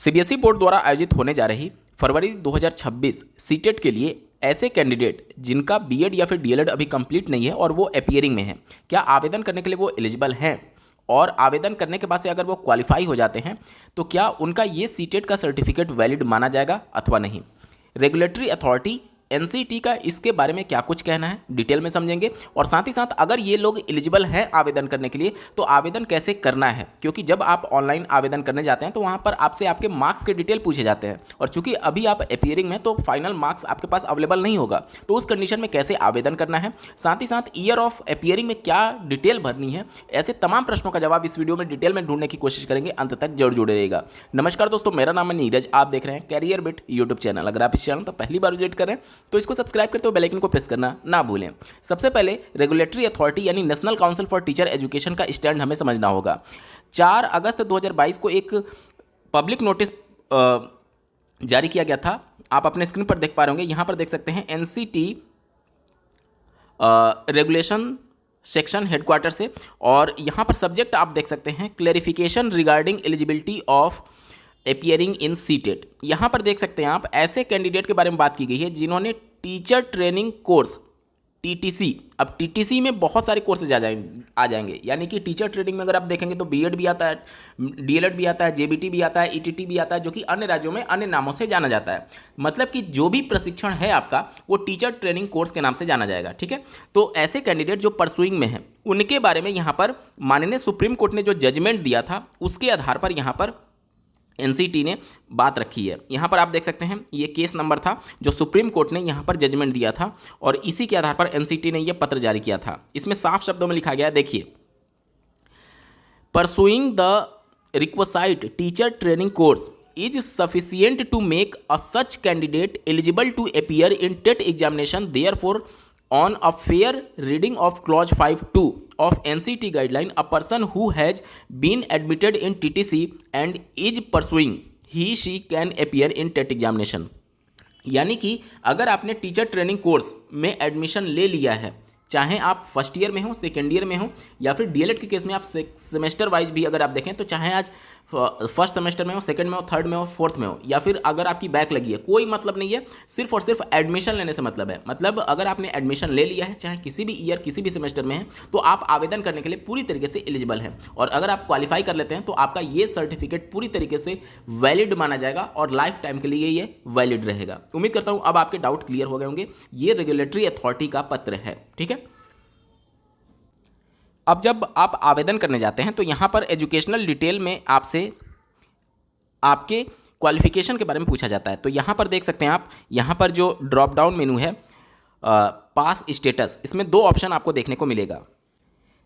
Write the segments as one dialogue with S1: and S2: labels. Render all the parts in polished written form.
S1: CBSE board द्वारा आयोजित होने जा रही फरवरी 2026 सीटेट के लिए ऐसे कैंडिडेट जिनका बीएड या फिर डीएलएड अभी कंप्लीट नहीं है और वो अपीयरिंग में है, क्या आवेदन करने के लिए वो एलिजिबल हैं? और आवेदन करने के बाद से अगर वो क्वालिफाई हो जाते हैं तो क्या उनका ये सीटेट का सर्टिफिकेट वैलिड माना जाएगा अथवा नहीं? रेगुलेटरी अथॉरिटी एनसीटी का इसके बारे में क्या कुछ कहना है, डिटेल में समझेंगे। और साथ ही साथ अगर ये लोग एलिजिबल हैं आवेदन करने के लिए तो आवेदन कैसे करना है, क्योंकि जब आप ऑनलाइन आवेदन करने जाते हैं तो वहाँ पर आपसे आपके मार्क्स के डिटेल पूछे जाते हैं, और चूंकि अभी आप अपीयरिंग में तो फाइनल मार्क्स आपके पास अवेलेबल नहीं होगा, तो उस कंडीशन में कैसे आवेदन करना है, साथ ही साथ ईयर ऑफ अपीयरिंग में क्या डिटेल भरनी है, ऐसे तमाम प्रश्नों का जवाब इस वीडियो में डिटेल में ढूंढने की कोशिश करेंगे। अंत तक जरूर जुड़े रहेगा। नमस्कार दोस्तों, मेरा नाम है नीरज, आप देख रहे हैं कैरियर बिट यूट्यूब चैनल। अगर आप इस चैनल पर पहली बार विजिट करें तो इसको सब्सक्राइब करते हुए बेल आइकन को प्रेस करना ना भूलें। सबसे पहले रेगुलेटरी अथॉरिटी यानी national council for teacher education का स्टैंड हमें समझना होगा। 4 अगस्त 2022 को एक पब्लिक नोटिस जारी किया गया था। आप अपने स्क्रीन पर देख पा रहे होंगे, यहां पर देख सकते हैं एनसीटी रेगुलेशन सेक्शन हेडक्वार्टर से, और यहां पर सब्जेक्ट आप देख सकते हैं clarification regarding eligibility of appearing in CTET. यहाँ पर देख सकते हैं आप ऐसे कैंडिडेट के बारे में बात की गई है जिन्होंने टीचर ट्रेनिंग कोर्स टीटीसी, अब टीटीसी में बहुत सारे कोर्सेज आ जाएंगे, यानी कि टीचर ट्रेनिंग में अगर आप देखेंगे तो बीएड भी आता है, डीएलएड भी आता है, जेबीटी भी आता है, ईटीटी भी आता है, जो कि अन्य राज्यों में अन्य नामों से जाना जाता है। मतलब कि जो भी प्रशिक्षण है आपका वो टीचर ट्रेनिंग कोर्स के नाम से जाना जाएगा, ठीक है। तो ऐसे कैंडिडेट जो परसुइंग में हैं उनके बारे में यहाँ पर माननीय सुप्रीम कोर्ट ने जो जजमेंट दिया था उसके आधार पर यहाँ पर एनसीटी ने बात रखी है। यहाँ पर आप देख सकते हैं ये केस नंबर था जो सुप्रीम कोर्ट ने यहाँ पर जजमेंट दिया था, और इसी के आधार पर एनसीटी ने यह पत्र जारी किया था। इसमें साफ शब्दों में लिखा गया है, देखिए, pursuing the requisite teacher training course is sufficient to make a such candidate eligible to appear in TET examination, therefore on a fair reading of clause 5(2) of NCT guideline, a person who has been admitted in TTC and is pursuing, she can appear in TET examination। यानी कि अगर आपने teacher training course में admission ले लिया है, चाहे आप फर्स्ट ईयर में हो, सेकेंड ईयर में हो, या फिर डीएलएड के केस में आप सेमेस्टर वाइज भी अगर आप देखें तो चाहे आज फर्स्ट सेमेस्टर में हो, सेकंड में हो, थर्ड में हो, फोर्थ में हो, या फिर अगर आपकी बैक लगी है, कोई मतलब नहीं है, सिर्फ और सिर्फ एडमिशन लेने से मतलब है। मतलब अगर आपने एडमिशन ले लिया है, चाहे किसी भी ईयर किसी भी सेमेस्टर में है, तो आप आवेदन करने के लिए पूरी तरीके से एलिजिबल हैं, और अगर आप क्वालिफाई कर लेते हैं तो आपका ये सर्टिफिकेट पूरी तरीके से वैलिड माना जाएगा और लाइफ टाइम के लिए ये वैलिड रहेगा। उम्मीद करता हूँ अब आपके डाउट क्लियर हो गए होंगे। ये रेगुलेटरी अथॉरिटी का पत्र है, ठीक है। अब जब आप आवेदन करने जाते हैं तो यहाँ पर एजुकेशनल डिटेल में आपसे आपके क्वालिफिकेशन के बारे में पूछा जाता है। तो यहाँ पर देख सकते हैं आप, यहाँ पर जो ड्रॉप डाउन मेनू है पास स्टेटस, इसमें 2 ऑप्शन आपको देखने को मिलेगा।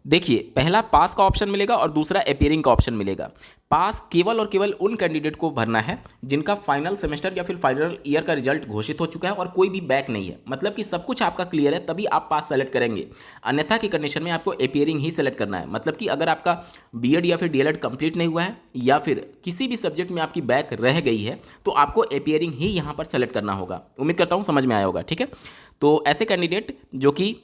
S1: देखिए, पहला पास का ऑप्शन मिलेगा और दूसरा अपीयरिंग का ऑप्शन मिलेगा। पास केवल और केवल उन कैंडिडेट को भरना है जिनका फाइनल सेमेस्टर या फिर फाइनल ईयर का रिजल्ट घोषित हो चुका है और कोई भी बैक नहीं है, मतलब कि सब कुछ आपका क्लियर है, तभी आप पास सेलेक्ट करेंगे। अन्यथा की कंडीशन में आपको अपीयरिंग ही सेलेक्ट करना है। मतलब कि अगर आपका बीएड या फिर डीएलएड कंप्लीट नहीं हुआ है या फिर किसी भी सब्जेक्ट में आपकी बैक रह गई है तो आपको अपीयरिंग ही यहाँ पर सेलेक्ट करना होगा। उम्मीद करता हूँ समझ में आया होगा, ठीक है। तो ऐसे कैंडिडेट जो कि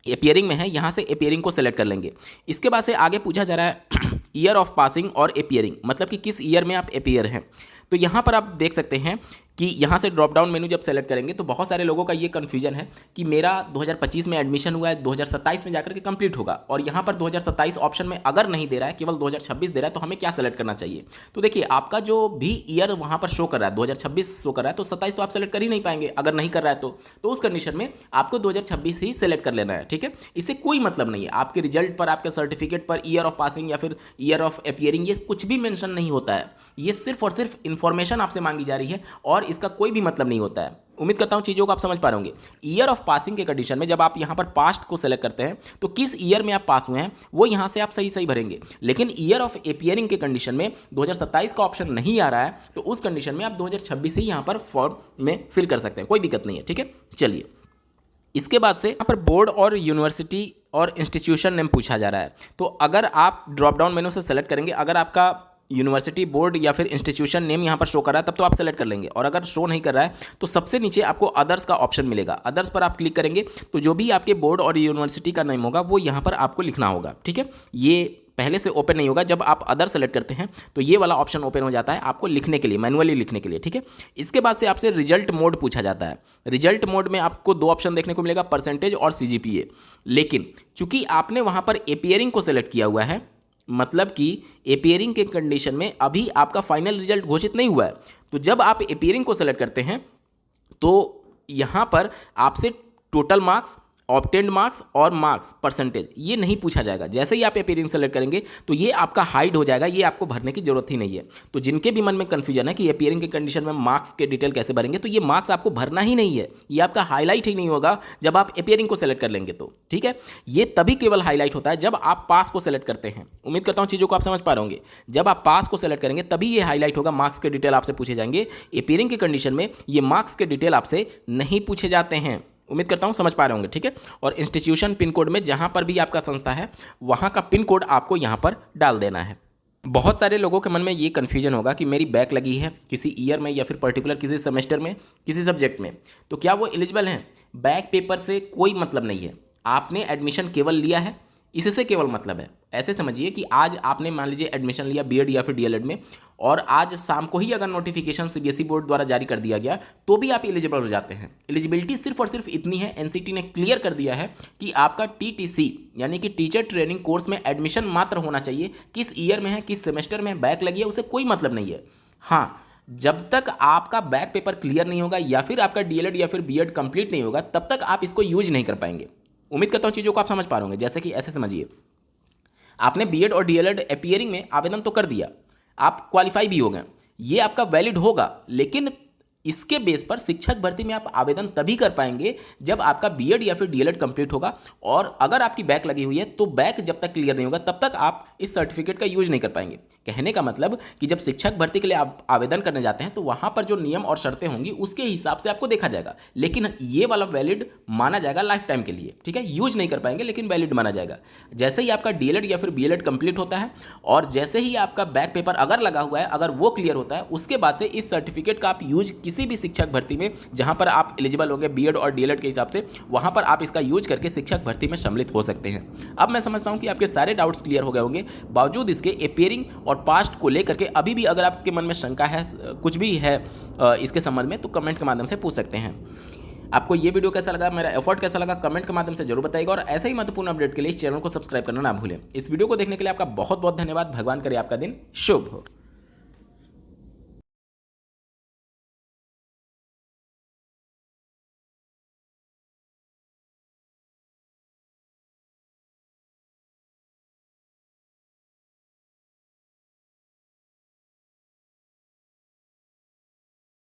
S1: अपीयरिंग में है, यहाँ से अपीयरिंग को सेलेक्ट कर लेंगे। इसके बाद से आगे पूछा जा रहा है ईयर ऑफ पासिंग और अपीयरिंग, मतलब कि किस ईयर में आप अपीयर हैं। तो यहाँ पर आप देख सकते हैं कि यहाँ से ड्रॉप डाउन मेनू जब सेलेक्ट करेंगे तो बहुत सारे लोगों का ये कन्फ्यूजन है कि मेरा 2025 में एडमिशन हुआ है, 2027 में जाकर के कंप्लीट होगा, और यहाँ पर 2027 ऑप्शन में अगर नहीं दे रहा है, केवल 2026 दे रहा है, तो हमें क्या सेलेक्ट करना चाहिए। तो देखिए, आपका जो भी ईयर वहाँ पर शो कर रहा है 2026 शो कर रहा है, तो 27 तो आप सेलेक्ट कर ही नहीं पाएंगे अगर नहीं कर रहा है तो उस कंडीशन में आपको 2026 ही सेलेक्ट कर लेना है, ठीक है। इससे कोई मतलब नहीं है, आपके रिजल्ट पर, आपके certificate per year of passing या फिर ईयर ऑफ अपीयरिंग ये कुछ भी मेंशन नहीं होता है। ये सिर्फ और सिर्फ इन्फॉर्मेशन आपसे मांगी जा रही है और इसका कोई भी मतलब नहीं होता है। उम्मीद करता हूं चीज़ों को आप समझ पा रहे होंगे। ईयर ऑफ पासिंग के कंडीशन में जब आप यहां पर पास्ट को सेलेक्ट करते हैं तो किस ईयर में आप पास हुए हैं वो यहां से आप सही भरेंगे, लेकिन ईयर ऑफ अपीयरिंग के कंडीशन में 2027 का ऑप्शन नहीं आ रहा है, तो उस कंडीशन में आप 2026 ही यहां पर फॉर्म में फिल कर सकते हैं, कोई दिक्कत नहीं है, ठीक है। चलिए, इसके बाद से यहाँ पर बोर्ड और यूनिवर्सिटी और इंस्टीट्यूशन नेम पूछा जा रहा है। तो अगर आप ड्रॉप डाउन मेनू से सेलेक्ट करेंगे, अगर आपका यूनिवर्सिटी, बोर्ड या फिर इंस्टीट्यूशन नेम यहाँ पर शो कर रहा है तब तो आप सेलेक्ट कर लेंगे, और अगर शो नहीं कर रहा है तो सबसे नीचे आपको अदर्स का ऑप्शन मिलेगा। अदर्स पर आप क्लिक करेंगे तो जो भी आपके बोर्ड और यूनिवर्सिटी का नेम होगा वो यहाँ पर आपको लिखना होगा, ठीक है। ये पहले से ओपन नहीं होगा। जब आप अदर सेलेक्ट करते हैं तो ये वाला ऑप्शन ओपन हो जाता है आपको लिखने के लिए, मैनुअली लिखने के लिए, ठीक है। इसके बाद से आपसे रिजल्ट मोड पूछा जाता है। रिजल्ट मोड में आपको 2 ऑप्शन देखने को मिलेगा, परसेंटेज और CGPA। लेकिन चूंकि आपने वहां पर अपीयरिंग को सेलेक्ट किया हुआ है, मतलब कि अपीयरिंग के कंडीशन में अभी आपका फाइनल रिजल्ट घोषित नहीं हुआ है, तो जब आप अपीयरिंग को सेलेक्ट करते हैं तो यहां पर आपसे टोटल मार्क्स, ऑब्टेन्ड मार्क्स और मार्क्स परसेंटेज ये नहीं पूछा जाएगा। जैसे ही आप अपीयरिंग सेलेक्ट करेंगे तो ये आपका हाइड हो जाएगा, ये आपको भरने की जरूरत ही नहीं है। तो जिनके भी मन में कन्फ्यूजन है कि अपीयरिंग के कंडीशन में मार्क्स के डिटेल कैसे भरेंगे, तो ये मार्क्स आपको भरना ही नहीं है, ये आपका हाईलाइट ही नहीं होगा जब आप अपीयरिंग को सेलेक्ट कर लेंगे तो, ठीक है। ये तभी केवल हाईलाइट होता है जब आप पास को सेलेक्ट करते हैं। उम्मीद करता हूँ चीज़ों को आप समझ पा रहे होंगे। जब आप पास को सेलेक्ट करेंगे तभी ये हाईलाइट होगा, मार्क्स के डिटेल आपसे पूछे जाएंगे। अपीयरिंग के कंडीशन में ये मार्क्स के डिटेल आपसे नहीं पूछे जाते हैं। उम्मीद करता हूं समझ पा रहे होंगे, ठीक है। और इंस्टीट्यूशन पिन कोड में जहां पर भी आपका संस्था है वहां का पिन कोड आपको यहां पर डाल देना है। बहुत सारे लोगों के मन में ये कन्फ्यूजन होगा कि मेरी बैक लगी है किसी ईयर में या फिर पर्टिकुलर किसी सेमेस्टर में, किसी सब्जेक्ट में, तो क्या वो एलिजिबल हैं? बैक पेपर से कोई मतलब नहीं है। आपने एडमिशन केवल लिया है, इससे केवल मतलब है। ऐसे समझिए कि आज आपने मान लीजिए एडमिशन लिया बीएड या फिर डीएलएड में, और आज शाम को ही अगर नोटिफिकेशन सीबीएसई बोर्ड द्वारा जारी कर दिया गया तो भी आप एलिजिबल हो जाते हैं। एलिजिबिलिटी सिर्फ और सिर्फ इतनी है, एनसीटी ने क्लियर कर दिया है कि आपका टीटीसी यानी कि टीचर ट्रेनिंग कोर्स में एडमिशन मात्र होना चाहिए। किस ईयर में है, किस सेमेस्टर में बैक लगी है, उसे कोई मतलब नहीं है। हाँ, जब तक आपका बैक पेपर क्लियर नहीं होगा या फिर आपका डीएलएड या फिर बीएड कंप्लीट नहीं होगा तब तक आप इसको यूज नहीं कर पाएंगे। उम्मीद करता हूं चीज़ों को आप समझ पा रहे होंगे। जैसे कि ऐसे समझिए, आपने बीएड और डीएलएड अपीयरिंग में आवेदन तो कर दिया, आप क्वालिफाई भी हो गए, ये आपका वैलिड होगा, लेकिन इसके बेस पर शिक्षक भर्ती में आप आवेदन तभी कर पाएंगे जब आपका बीएड या फिर डीएलएड कंप्लीट होगा। और अगर आपकी बैक लगी हुई है तो बैक जब तक क्लियर नहीं होगा तब तक आप इस सर्टिफिकेट का यूज नहीं कर पाएंगे। कहने का मतलब कि जब शिक्षक भर्ती के लिए आप आवेदन करने जाते हैं तो वहां पर जो नियम और शर्तें होंगी उसके हिसाब से आपको देखा जाएगा, लेकिन ये वाला वैलिड माना जाएगा लाइफ टाइम के लिए, ठीक है। यूज नहीं कर पाएंगे लेकिन वैलिड माना जाएगा। जैसे ही आपका डीएलएड या फिर बीएलएड कंप्लीट होता है और जैसे ही आपका बैक पेपर अगर लगा हुआ है, अगर वो क्लियर होता है, उसके बाद से इस सर्टिफिकेट का आप यूज किसी भी शिक्षक भर्ती में जहां पर आप एलिजिबल होंगे बीएड और डीएलएड के हिसाब से, वहां पर आप इसका यूज करके शिक्षक भर्ती में सम्मिलित हो सकते हैं। अब मैं समझता हूं कि आपके सारे डाउट्स क्लियर हो गए होंगे। बावजूद इसके अपीयरिंग और पास्ट को लेकर के अभी भी अगर आपके मन में शंका है, कुछ भी है इसके संबंध में, तो कमेंट के माध्यम से पूछ सकते हैं। आपको ये वीडियो कैसा लगा, मेरा एफर्ट कैसा लगा, कमेंट के माध्यम से जरूर बताइएगा। और ऐसे ही महत्वपूर्ण अपडेट के लिए इस चैनल को सब्सक्राइब करना ना भूलें। इस वीडियो को देखने के लिए आपका बहुत बहुत धन्यवाद। भगवान करे आपका दिन शुभ हो।